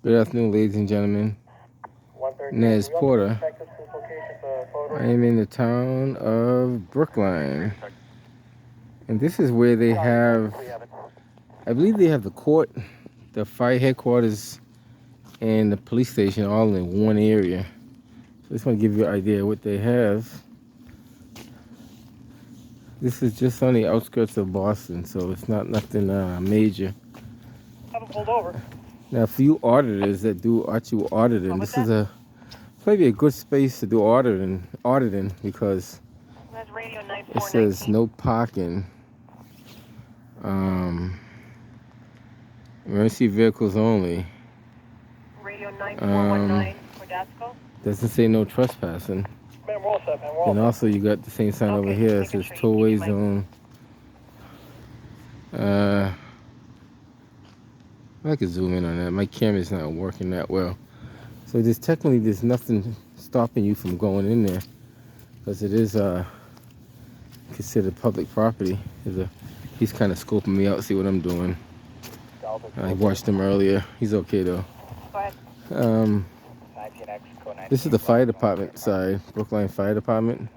Good afternoon, ladies and gentlemen. Nez Porter. I am in the town of Brookline. And this is where they have, I believe they have the court, the fire headquarters, and the police station all in one area. So I just want to give you an idea of what they have. This is just on the outskirts of Boston, so it's not nothing major. Haven't pulled over. Now, for you auditors that do actual auditing, this is maybe a good space to do auditing because it says no parking. Emergency vehicles only. Radio 9419 for Dasco. Doesn't say no trespassing. Man, we're all set, man. We're all And set. also you got the same sign over here. It says tollway zone. I could zoom in on that. My camera's not working that well. So there's nothing stopping you from going in there because it is considered public property. He's kind of scoping me out, see what I'm doing. I watched him earlier. He's okay though. Go ahead. This is the fire department side, Brookline Fire Department.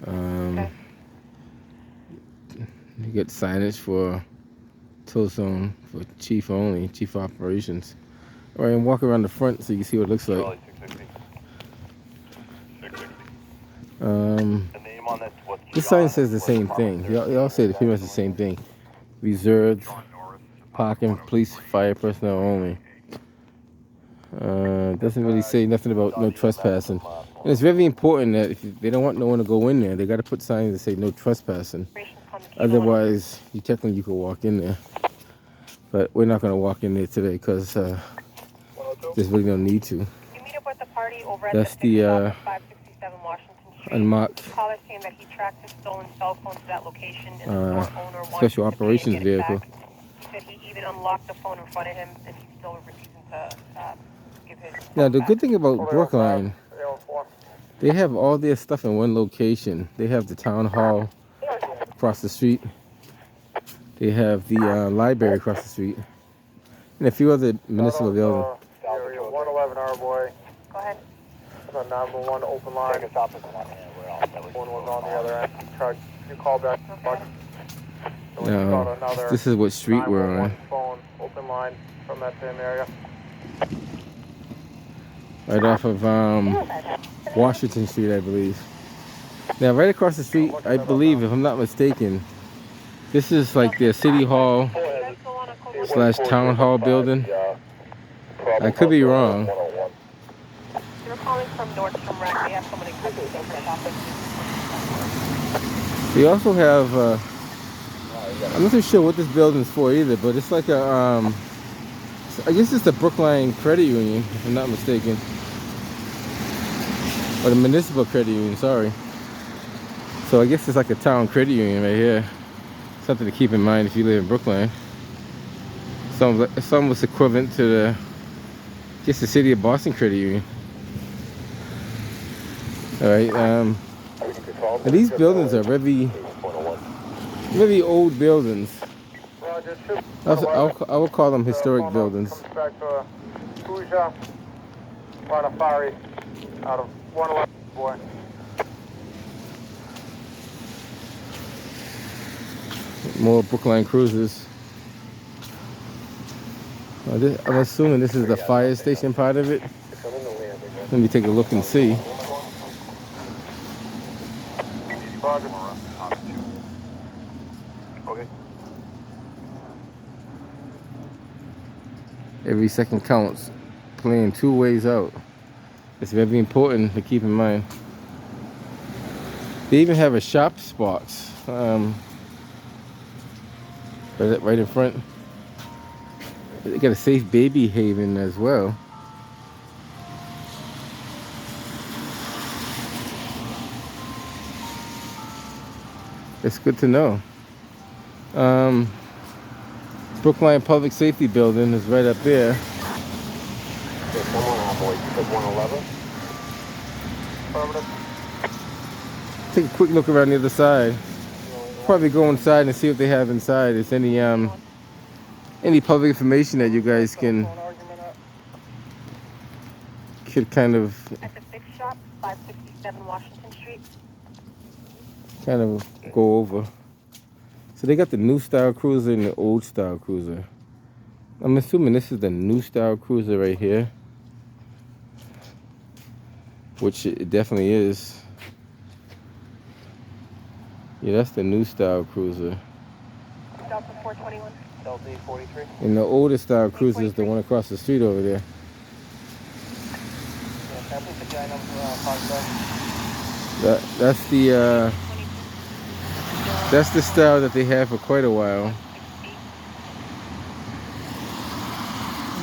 Okay. You get signage for tow zone for chief only, chief operations. All right, and walk around the front so you can see what it looks like. This sign says the same thing. They all say pretty much the same thing. Reserved parking, police, fire personnel only. Doesn't really say nothing about no trespassing. And it's very important that if they don't want no one to go in there, they got to put signs that say no trespassing. Otherwise, you could walk in there. But we're not going to walk in there today because there's really no need to. That's the 567 Washington Street. unmarked Caller saying that he tracked his stolen cell phone to that location and the store owner wanted special to pay and operations get it vehicle. back. He said he even unlocked the phone in front of him and he's still refusing to give his phone Now, the back. good thing about Brookline, they have all their stuff in one location. They have the town hall across the street. They have the library across the street. And a few other municipal buildings. 111 our boy. Go ahead. 911 open line. One was on the other end. Tried you call back. Now, this is what street we're on. Phone open line from that same area. Right off of Washington Street, I believe. Now, right across the street, I believe, if I'm not mistaken, this is like their city hall / town hall building. I could be wrong. You're calling from Nordstrom Rack. They have someone in custody for shopping. They also have, I'm not too sure what this building's for either, but it's like I guess it's the Brookline Credit Union, if I'm not mistaken. Or the Municipal Credit Union, sorry. So I guess it's like a town credit union right here. Something to keep in mind if you live in Brookline. It's almost equivalent to the city of Boston Credit Union. All right. And these buildings are really old buildings. I would call them historic buildings. Back to Pooja, Ranafari, out of 111 boy. More Brookline cruisers. I'm assuming this is the fire station part of it. Let me take a look and see. Every second counts. Playing 2 ways out. It's very important to keep in mind. They even have a shop spots. Right in front. They got a safe baby haven as well. It's good to know. Brookline Public Safety Building is right up there. Take a quick look around the other side. Probably go inside and see what they have inside. If any public information that you guys can could kind of At the fix shop, 567 Washington Street. go over. So they got the new style cruiser and the old style cruiser. I'm assuming this is the new style cruiser right here, which it definitely is. Yeah, that's the new style cruiser. Delta 421. Delta 43. And the older style cruiser is the one across the street over there. Yeah, can I please the guy number 5 That's the style that they had for quite a while.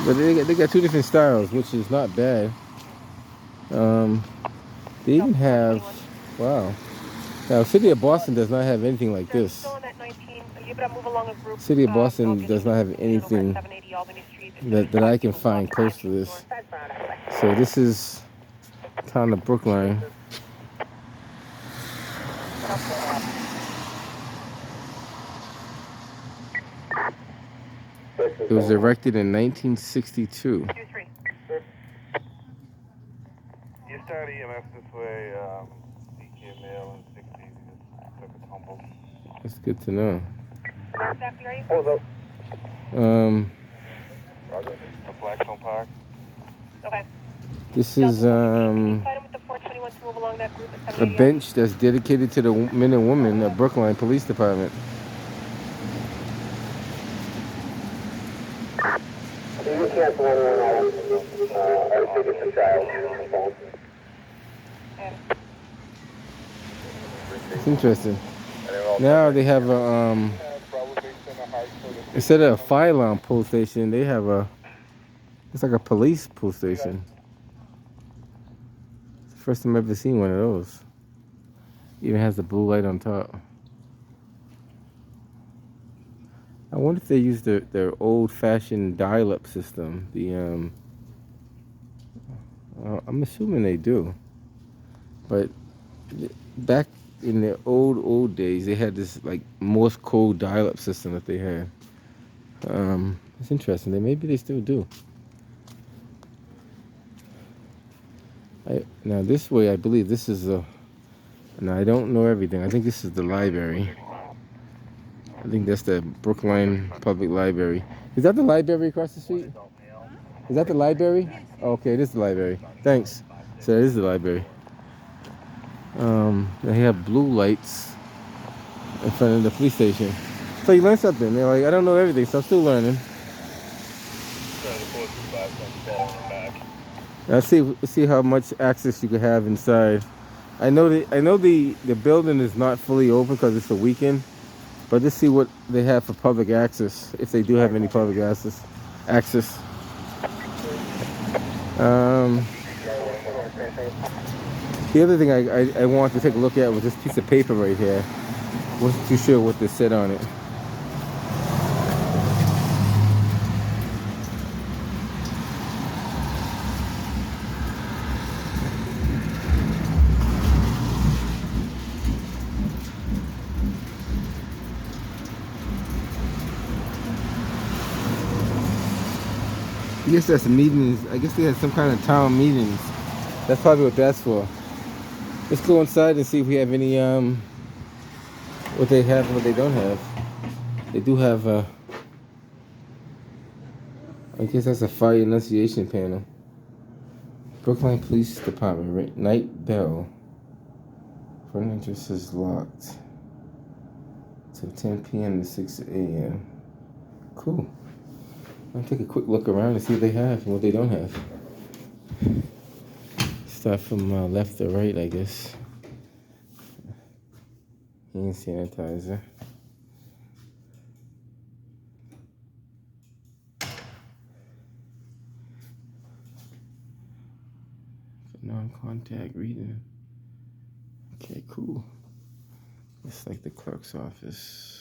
But they got two different styles, which is not bad. They even have, wow. Now, City of Boston does not have anything like this. City of Boston does not have anything that I can find close to this. So this is town of Brookline. It was erected in 1962. You start EMF this way, DQ mail in 60, just took a tumble. That's good to know. Where exactly are you? The Blackstone Park. Okay. This is a bench that's dedicated to the men and women of Brookline Police Department. It's interesting. Now they have a instead of a fire alarm pull station, they have it's like a police pull station. It's the first time I've ever seen one of those. Even has the blue light on top. I wonder if they use their old-fashioned dial-up system. I'm assuming they do. But back in the old days, they had this like Morse code dial-up system that they had. It's interesting. Maybe they still do. Now this way, I believe this is now I don't know everything. I think this is the library. I think that's the Brookline Public Library. Is that the library across the street? Is that the library? Oh, okay, it is the library. Thanks. So it is the library. They have blue lights in front of the police station. So you learn something. They're like, I don't know everything, so I'm still learning. Let's see how much access you can have inside. I know the building is not fully open because it's a weekend, but let's see what they have for public access, if they do have any public access. The other thing I wanted to take a look at was this piece of paper right here. Wasn't too sure what they said on it. I guess that's meetings. I guess they had some kind of town meetings. That's probably what that's for. Let's go inside and see if we have any what they have and what they don't have. They do have I guess that's a fire enunciation panel. Brookline Police Department night bell. Front entrance is locked till 10 p.m. to 6 a.m. Cool. I'll take a quick look around and see what they have and what they don't have. Start from left to right, I guess. Hand sanitizer. Non-contact reading. Okay, cool. It's like the clerk's office.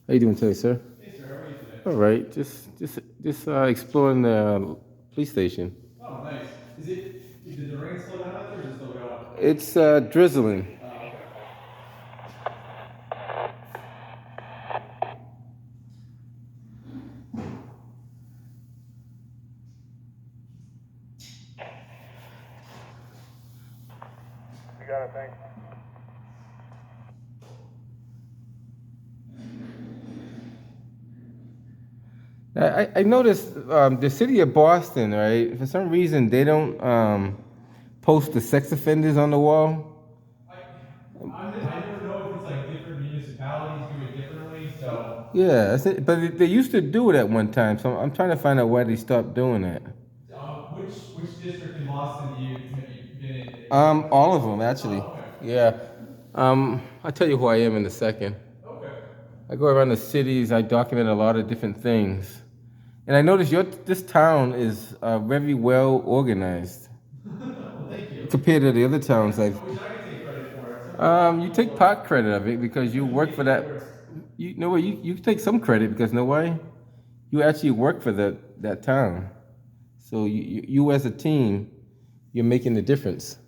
How you doing today, sir? Hey, sir, how are you today? All right, just exploring the police station. Oh, nice. Did the rain slow down out there or is it still going? It's drizzling. Oh, okay. You got it, thanks. I noticed the city of Boston, right? For some reason, they don't post the sex offenders on the wall. I never know if it's like different municipalities do it differently, so. Yeah, but they used to do it at one time, so I'm trying to find out why they stopped doing that. Which district in Boston have you been in? All of them actually. Oh, okay. Yeah. I'll tell you who I am in a second. Okay. I go around the cities. I document a lot of different things, and I notice this town is very well organized Well, thank you. compared to the other towns. I wish I could take credit for it. Some You people take part credit of it because you work for that. You know what? You take some credit because know why? You actually work for that town. So you as a team, you're making the difference.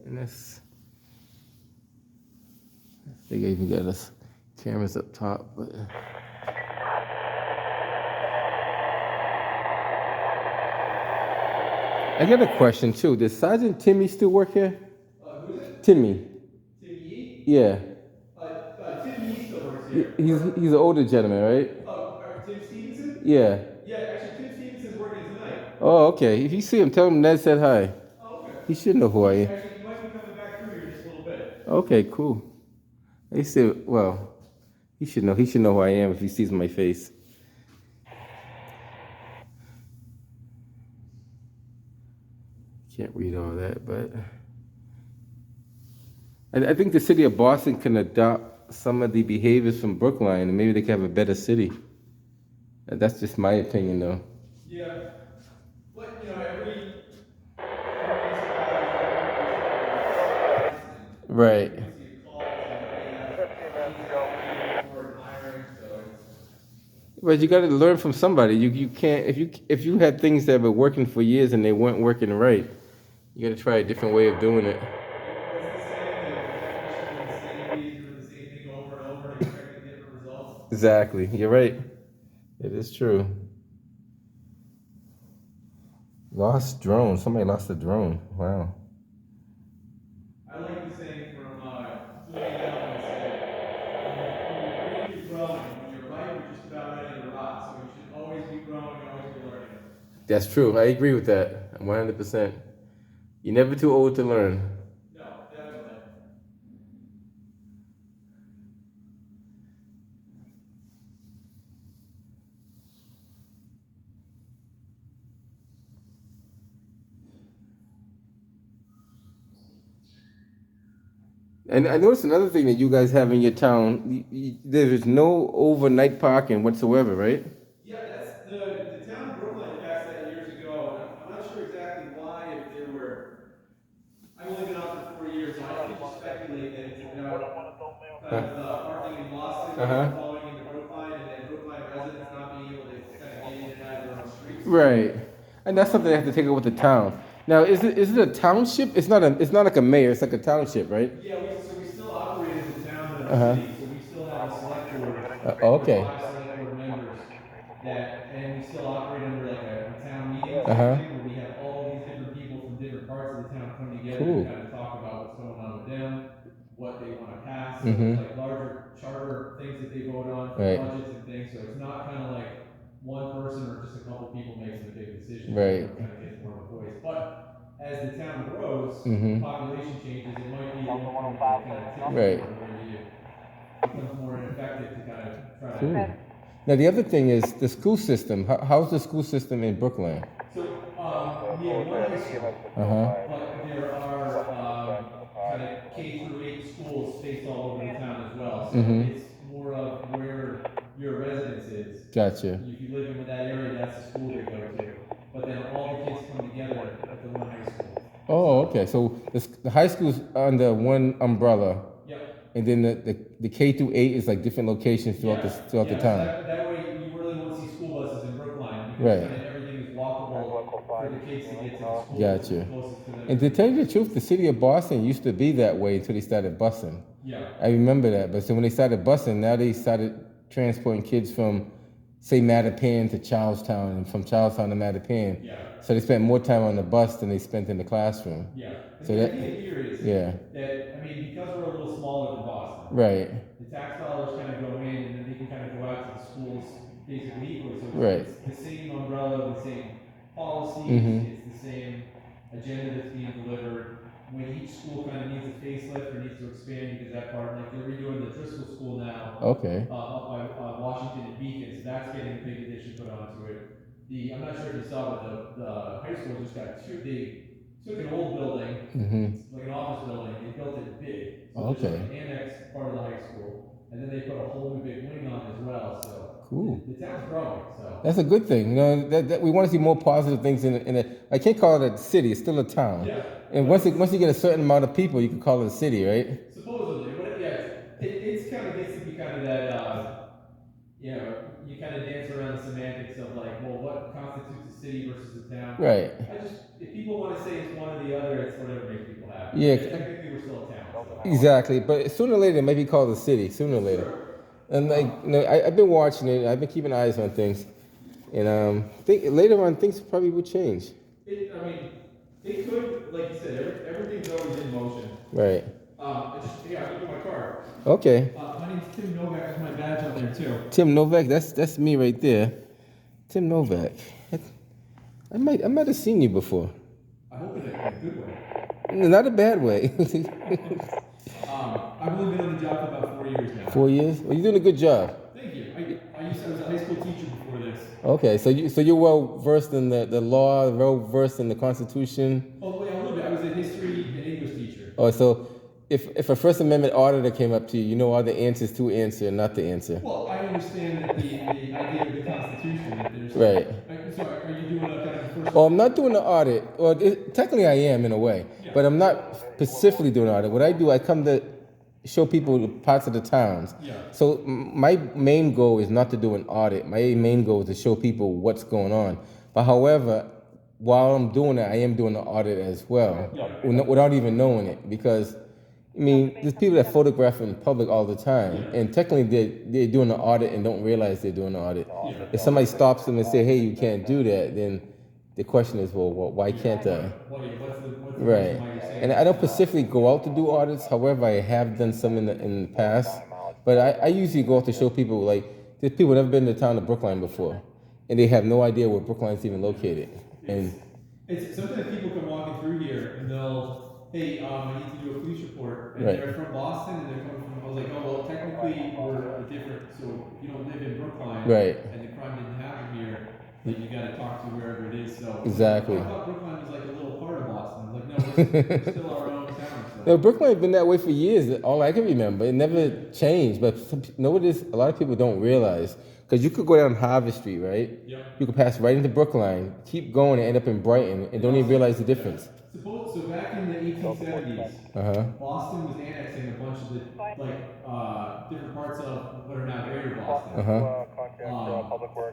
And that's. I think I even got us cameras up top, but. I got a question too. Does Sergeant Timmy still work here? Who is it? Timmy. Timmy? Yeah. Timmy still works here. He's an older gentleman, right? Tim Stevenson? Yeah. Yeah, actually, Tim Stevenson's working tonight. Oh, okay. If you see him, tell him Ned said hi. Oh, okay. He should know who I am. Actually, he might be coming back through here just a little bit. Okay, cool. He said, well, he should know. He should know who I am if he sees my face. Can't read all that, but I think the city of Boston can adopt some of the behaviors from Brookline, and maybe they can have a better city. That's just my opinion, though. Yeah. But, every municipality is different. Right. Frequency of calls, they have things that for and hiring, so it's. But you got to learn from somebody. You can't if you had things that were working for years and they weren't working right. You got to try a different way of doing it. What's the saying? The definition of insanity is doing the same thing over and over and expecting different results. Exactly. You're right. It is true. Lost drone. Somebody lost a drone. Wow. I like the saying from Julian Edelman said, when you're green, you're growing. When you're ripe, you're just about ready to rot. So you should always be growing, always be learning. That's true. I agree with that. 100%. You're never too old to learn. No, definitely. And I noticed another thing that you guys have in your town. There is no overnight parking whatsoever, right? Yeah, that's the town of Brookline passed that years ago, and I'm not sure exactly why. If there were, I've only been on for 4 years, so I can just speculate that it's about kind of parking in Boston, flowing into Brookline, and then Brookline residents not being able to kind of get in and out of their own streets. Right. And that's something they have to take up with the town. Now, is it a township? It's not like a mayor. It's like a township, right? Yeah, we still operate as a town and a city, so we still have a select board. Okay. 5 select board members and we still operate under like a town meeting Uh-huh. thing where we have all these different people from different parts of the town come together Cool. and kind of talk about what's going on with them, what they want to pass. So Mhm. it's like larger charter things that they vote on for Right. budgets and things. So it's not kind of like one person or just a couple people making the big decisions. Right. Everyone kind of gets more of a voice. But as the town grows, Mhm. population changes, it might be at one point that kind of tips Right. over where you becomes more ineffective to kind of try to. Cool. Now the other thing is the school system. How's the school system in Brookline? So we have one high school, Uh-huh. but there are kind of K through 8 schools spaced all over the town as well. So it's more of where your residence is. Gotcha. If you live in that area, that's the school they go to. But then all the kids come together at the one high school. Oh, okay. So the high school's under one umbrella, Yep. and then the K through 8 is like different locations throughout the So town. that way you really won't see school buses in Brookline because Right. kind of everything is walkable for the kids to get to the schools Gotcha. closest to them. And to tell you the truth, the city of Boston used to be that way until they started busing. Yeah. I remember that. But so when they started busing, now they started transporting kids from, say, Mattapan to Charlestown, and from Charlestown to Mattapan. Yeah. So they spent more time on the bus than they spent in the classroom. Yeah. So the that, idea here is yeah, that, I mean, because we're a little smaller than Boston, right, the tax dollars kind of go in and then they can kind of go out to the schools basically equally. So Right. it's the same umbrella, the same policies, Mhm. it's the same agenda that's being delivered. When each school kind of needs a facelift or needs to expand because that part, like they're redoing the Driscoll School now, okay, up by Washington and Beacon, so that's getting a big addition put onto it. I'm not sure if you saw, but the high school just got they took an old building, mhm, like an office building, they built it big. So Okay. there's like an annex part of the high school, and then they put a whole new big wing on as well, so. Cool. The town's growing, so. that's a good thing. You know, that we want to see more positive things in it. I can't call it a city; it's still a town. Yeah. And once you get a certain amount of people, you can call it a city, right? Supposedly, but it's kind of gets to be kind of that, you kind of dance around the semantics of like, well, what constitutes a city versus a town? Right. If people want to say it's one or the other, it's whatever makes people happy. Yeah. Technically, we're still a town. So. Exactly. But sooner or later, it may be called a city. Sooner or later. Sure. And I've been watching it. I've been keeping eyes on things, and think later on things probably will change. It could, like you said, everything's always in motion. Right. I look at my car. Okay. My name's Tim Novak. That's my badge on there too. Tim Novak. That's me right there. Tim Novak. I might have seen you before. I hope in a good way. Not a bad way. I've only been on the job for about 4 years now. 4 years? Well, you're doing a good job. Thank you. I was a high school teacher before this. Okay, so you're well versed in the law, well versed in the Constitution. Oh, yeah, a little bit. I was a history and English teacher. Oh, so if a First Amendment auditor came up to you, you know all the answers to answer and not to answer. Well, I understand that the idea of the Constitution, that there's... Right. So are you doing a kind of a first... Well, I'm not doing the audit. Well, technically I am in a way, Yeah. but I'm not specifically doing an audit. What I do, I come to show people the parts of the towns. Yeah. So my main goal is not to do an audit. My main goal is to show people what's going on. But however, while I'm doing it, I am doing the audit as well, without even knowing it. Because, I mean, there's people that photograph in public all the time, and technically they're doing the audit and don't realize they're doing the audit. Yeah. If somebody stops them and say, hey, you can't do that, then the question is, well, why can't I? What's the Right. reason why you're saying And I don't specifically go out to do audits. However, I have done some in the past. But I usually go out to show people, like, there's people that have been to the town of Brookline before, and they have no idea where Brookline's even located. And It's sometimes people come walking through here and they'll, hey, I need to do a police report, and Right. they're from Boston and they're coming from. I was like, oh well, technically we're different. So if you don't live in Brookline, Right. and the crime didn't happen here, then you got to talk to whoever it is. So Exactly. I thought Brookline was like a little part of Boston. I was like, no, we're still our own town. So. no, Brookline's been that way for years. All I can remember, it never changed. But a lot of people don't realize, because you could go down Harvard Street, right? Yep. You could pass right into Brookline, keep going, and end up in Brighton, and don't even realize the difference. So back in the 1870s, Boston was annexing a bunch of the different parts of what are now Greater Boston.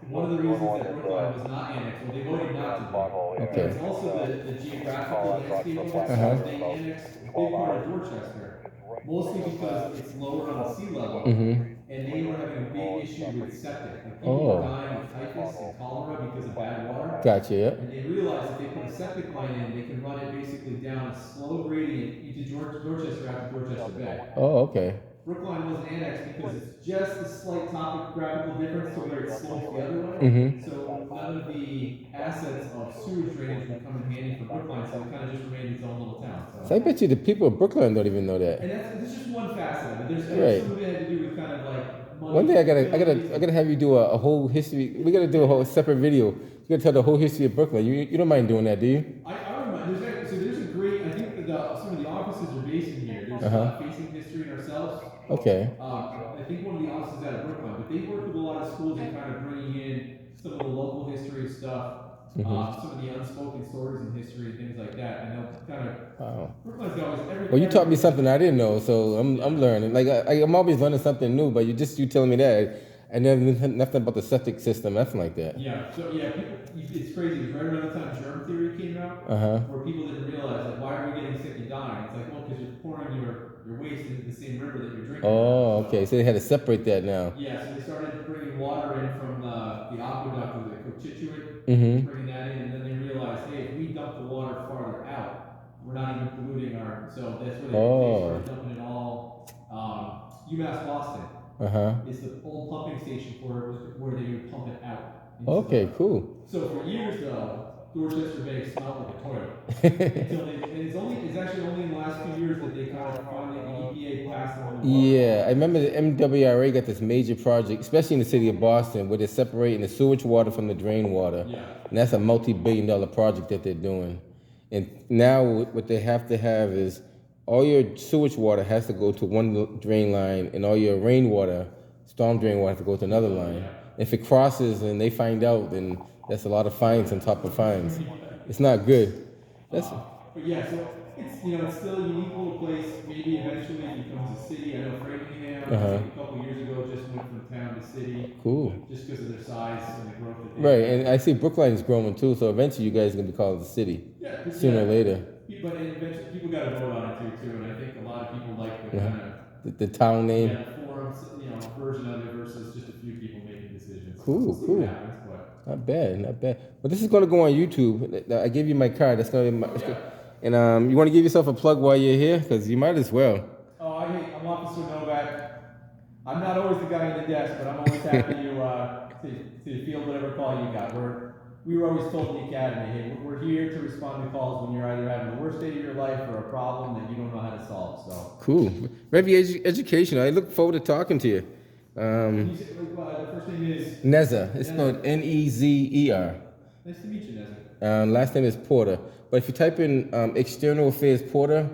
One of the reasons that Brookline was not annexed, well, they voted not to be. Okay. It's also the geographical landscape of it. So they annexed a big part of Dorchester, mostly because it's lower on the sea level, and they were having a big issue with septic. Like people were dying of typhus and cholera because of bad water. Gotcha, yeah. And they realized if they put a septic line in, they can run it basically down a slow gradient into Dorchester after Dorchester Bay. Oh, okay. Brookline wasn't annexed because it's just a slight topographical difference to where it slopes the other way. So none of the assets of sewage drainage would come in handy for Brookline, so it kind of just remained its own little town. So I bet you the people of Brookline don't even know that. And that's just one facet of it. There's Right. some of it had to do with kind of like money. One day I gotta have you do a whole history. We gotta do a whole separate video. You gotta tell the whole history of Brooklyn. You don't mind doing that, do you? I don't mind. There's a great. I think that some of the offices are based in here. There's facing history in ourselves. Okay. I think one of the offices out of Brookline, but they work with a lot of schools and kind of bringing in some of the local history stuff, some of the unspoken stories in history and things like that, and they'll kind of Wow. Brookline's got always every. Well, you taught me something I didn't know, so I'm learning. Like I'm always learning something new, but you telling me that I never knew nothing about the septic system, nothing like that. Yeah. So yeah, it's crazy. It was right around the time germ theory came out, where people didn't realize like why are we getting sick and dying? It's like well because you're pouring your waste into the same river that you're drinking. Oh, okay. So they had to separate that now. Yeah. So they started bringing water in from the aqueduct or the Cochituate, bringing that in, and then they realized hey if we dump the water farther out. We're not even polluting our. So that's where they started dumping it all. UMass Boston is the old pumping station for it, where they would pump it out. Okay, cool. So for years though, Dorchester Bay smelled like a toilet until it's actually only in the last few years that they kind of finally the EPA passed on. Yeah, I remember the MWRA got this major project, especially in the city of Boston, where they're separating the sewage water from the drain water. Yeah. And that's a multi-billion-dollar project that they're doing. And now what they have to have is all your sewage water has to go to one drain line, and all your rainwater, storm drain water, has to go to another line. If it crosses and they find out, then that's a lot of fines on top of fines. It's not good. But yeah, so it's still a unique little place. Maybe eventually it becomes a city. I know Framingham, I think a couple years ago, just went from town to city. Cool. Just because of their size and the growth that they Right, and I see Brookline is growing too, so eventually you guys are gonna be called the city. Yeah. Sooner or later. But eventually people got to vote on it too, and I think a lot of people like the kind of the town name. Yeah, forums, version of it versus just a few people making decisions. Cool, so cool. What happens, but. Not bad. But this is going to go on YouTube. I gave you my card. That's going to be my. And you want to give yourself a plug while you're here, because you might as well. Oh, I'm Officer Novak. I'm not always the guy in the desk, but I'm always happy to field whatever call you got. We were always told in the academy, hey, we're here to respond to calls when you're either having the worst day of your life or a problem that you don't know how to solve. So cool, very educational. I look forward to talking to you. The first name is Neza. It's spelled Nezer. Nice to meet you, Neza. Last name is Porter. But if you type in External Affairs Porter,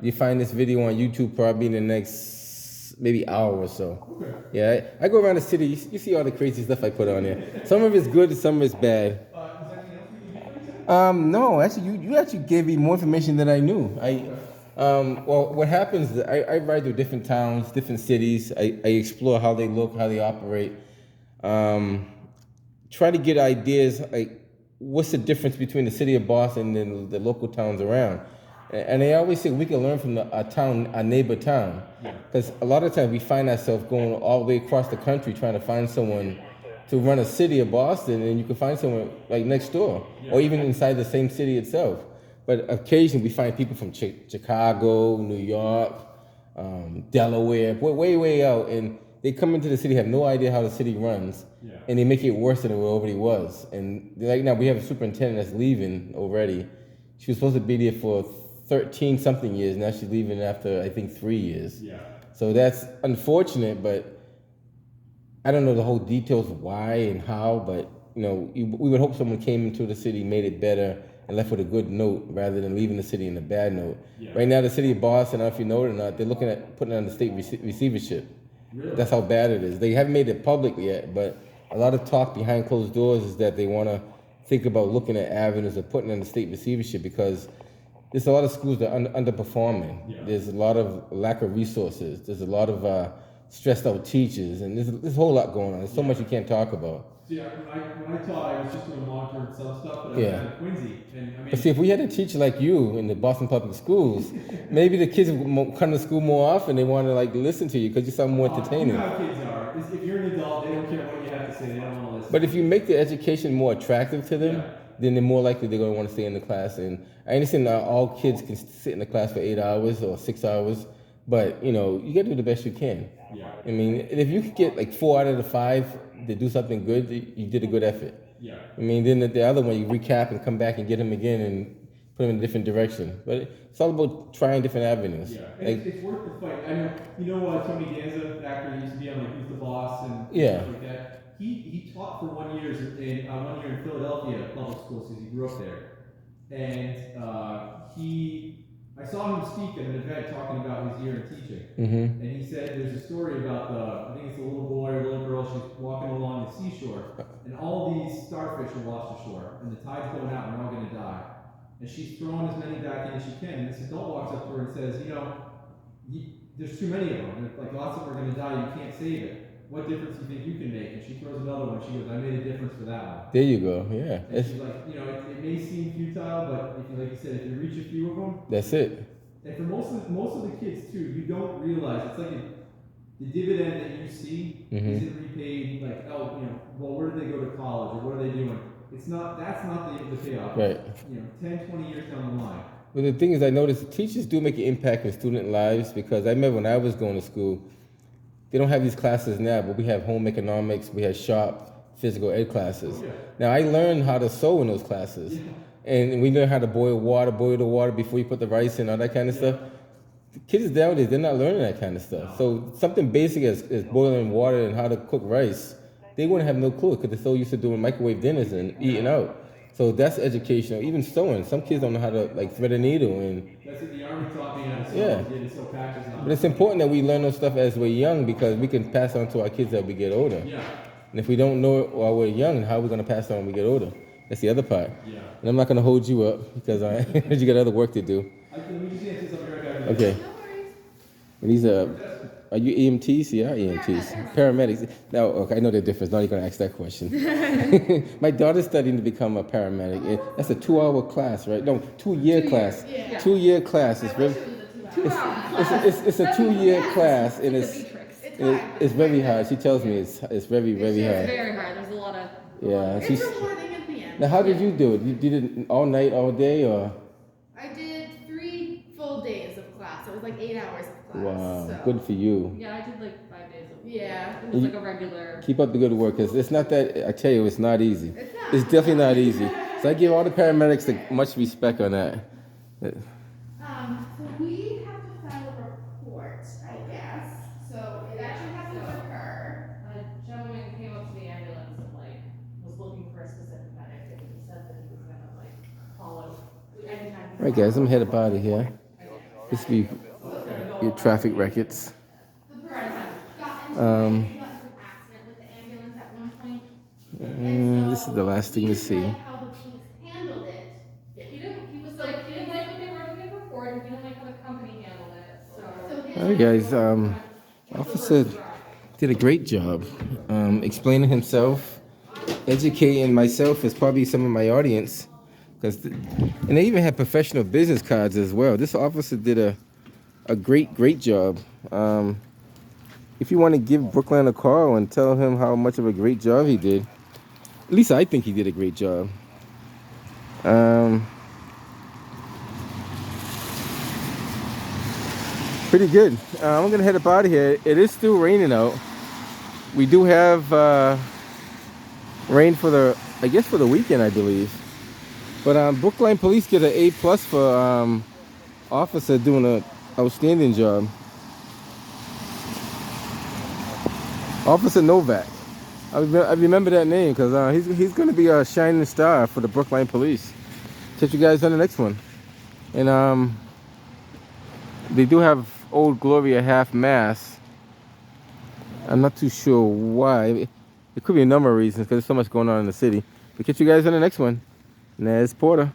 you find this video on YouTube probably in the next maybe hour or so. Okay. Yeah, I go around the city. You see all the crazy stuff I put on there. Some of it's good, some of it's bad. Is there anything else we can do? No, actually, you actually gave me more information than I knew. Well, what happens is I ride through different towns, different cities. I explore how they look, how they operate. Try to get ideas like what's the difference between the city of Boston and the local towns around. And I always say we can learn from our neighbor town. Because a lot of times we find ourselves going all the way across the country trying to find someone to run a city of Boston, and you can find someone like next door, or even inside the same city itself. But occasionally we find people from Chicago, New York, Delaware, way out, and they come into the city, have no idea how the city runs, and they make it worse than it already was. And right now we have a superintendent that's leaving already. She was supposed to be there for 13 something years. Now she's leaving after I think 3 years. Yeah. So that's unfortunate, but I don't know the whole details of why and how, but we would hope someone came into the city, made it better, and left with a good note rather than leaving the city in a bad note. Yeah. Right now, the city of Boston, I don't know if you know it or not, they're looking at putting it on the state receivership. Really? That's how bad it is. They haven't made it public yet, but a lot of talk behind closed doors is that they want to think about looking at avenues of putting it on the state receivership because there's a lot of schools that are underperforming. Yeah. There's a lot of lack of resources. There's a lot of stressed out teachers, and there's a whole lot going on. There's so much you can't talk about. Yeah, when I taught, I was just doing long-term sub stuff, but I was in Quincy. But see, if we had a teacher like you in the Boston Public Schools, maybe the kids would come to school more often. They want to listen to you because you sound more entertaining. You know how kids are. If you're an adult, they don't care what you have to say. They don't want to listen. But if you make the education more attractive to them, then they're more likely they're going to want to stay in the class. And I understand that all kids can sit in the class for 8 hours or 6 hours, but you got to do the best you can. Yeah. I mean, if you could get 4 out of the 5 to do something good, you did a good effort. Yeah. I mean, then the other one, you recap and come back and get them again and put them in a different direction. But it's all about trying different avenues. Yeah, it's worth the fight. I know, Tony Danza, the actor, he used to be on Who's the Boss and stuff like that. He taught for 1 year in Philadelphia public schools because he grew up there. And I saw him speak at an event talking about his year in teaching. Mm-hmm. And he said there's a story about I think it's a little boy or a little girl, she's walking along the seashore, and all these starfish are washed ashore, and the tide's going out and they're all going to die. and she's throwing as many back in as she can. And this adult walks up to her and says, there's too many of them. Like, lots of them are going to die. You can't save it. What difference do you think you can make? And she throws another one. She goes, I made a difference for that one. There you go. Yeah. And she's like, it may seem futile, but if you, like you said, if you reach a few of them, that's it. And for most of the kids too, you don't realize it's like the dividend that you see isn't repaid. Like, well, where did they go to college or what are they doing? It's not. That's not the payoff. Right. 10, 20 years down the line. But the thing is, I noticed teachers do make an impact in student lives, because I remember when I was going to school, they don't have these classes now, but we have home economics, we have shop, physical ed classes. Oh, yeah. Now, I learned how to sew in those classes. Yeah. And we learned how to boil the water before you put the rice in, all that kind of stuff. The kids nowadays, they're not learning that kind of stuff. So something basic as boiling water and how to cook rice, they wouldn't have no clue, because they're so used to doing microwave dinners and eating out. So that's educational. Even sewing, some kids don't know how to thread a needle. And that's what the Army taught me how to sew. Yeah. Sew patches on. But it's important that we learn those stuff as we're young, because we can pass on to our kids as we get older. Yeah. And if we don't know it while we're young, how are we going to pass it on when we get older? That's the other part. Yeah. And I'm not going to hold you up, because you got other work to do. Let me just answer something right back. Okay. And these are you EMTs? Yeah, EMTs. Paramedics. Now, okay, I know the difference. Now you're going to ask that question. My daughter's studying to become a paramedic. That's a 2-hour class, right? No, 2-year class. Yeah. 2-year class. It's a 2-year class, and it's very hard. She tells me it's very, very hard. It's very hard. There's a lot of... Yeah. It's rewarding at the end. Now, how did you do it? You did it all night, all day, or? I did 3 full days of class. It was like 8 hours of class. Wow, so. good for you. Yeah, I did like 5 days of it was like a regular... Keep up the good work, because it's not that, I tell you, it's not easy. It's not. It's definitely not easy. So I give all the paramedics much respect on that. So we have to file a report, I guess. So it actually has to occur. A gentleman came up to the ambulance and was looking for a specific medic, and he said that he was gonna follow anytime. All right, guys, I'm headed out of here. This will be your traffic records. The person got into an accident with the ambulance at one point. This is the last thing to see. How the police handled it. He didn't like what they were looking for, and he didn't like how the company handled it. So All right, guys. Officer did a great job explaining himself, educating myself as probably some of my audience, and they even had professional business cards as well. This officer did a great job. If you want to give Brookline a call and tell him how much of a great job he did, at least I think he did a great job. Pretty good. I'm gonna head up out of here. It is still raining out. We do have rain for the weekend, I believe. But Brookline Police get an A+ for officer doing an outstanding job. Officer Novak. I remember that name, because he's going to be a shining star for the Brookline Police. Catch you guys on the next one. And they do have Old Gloria half mast. I'm not too sure why. It could be a number of reasons, because there's so much going on in the city. But catch you guys on the next one. Nez Porter.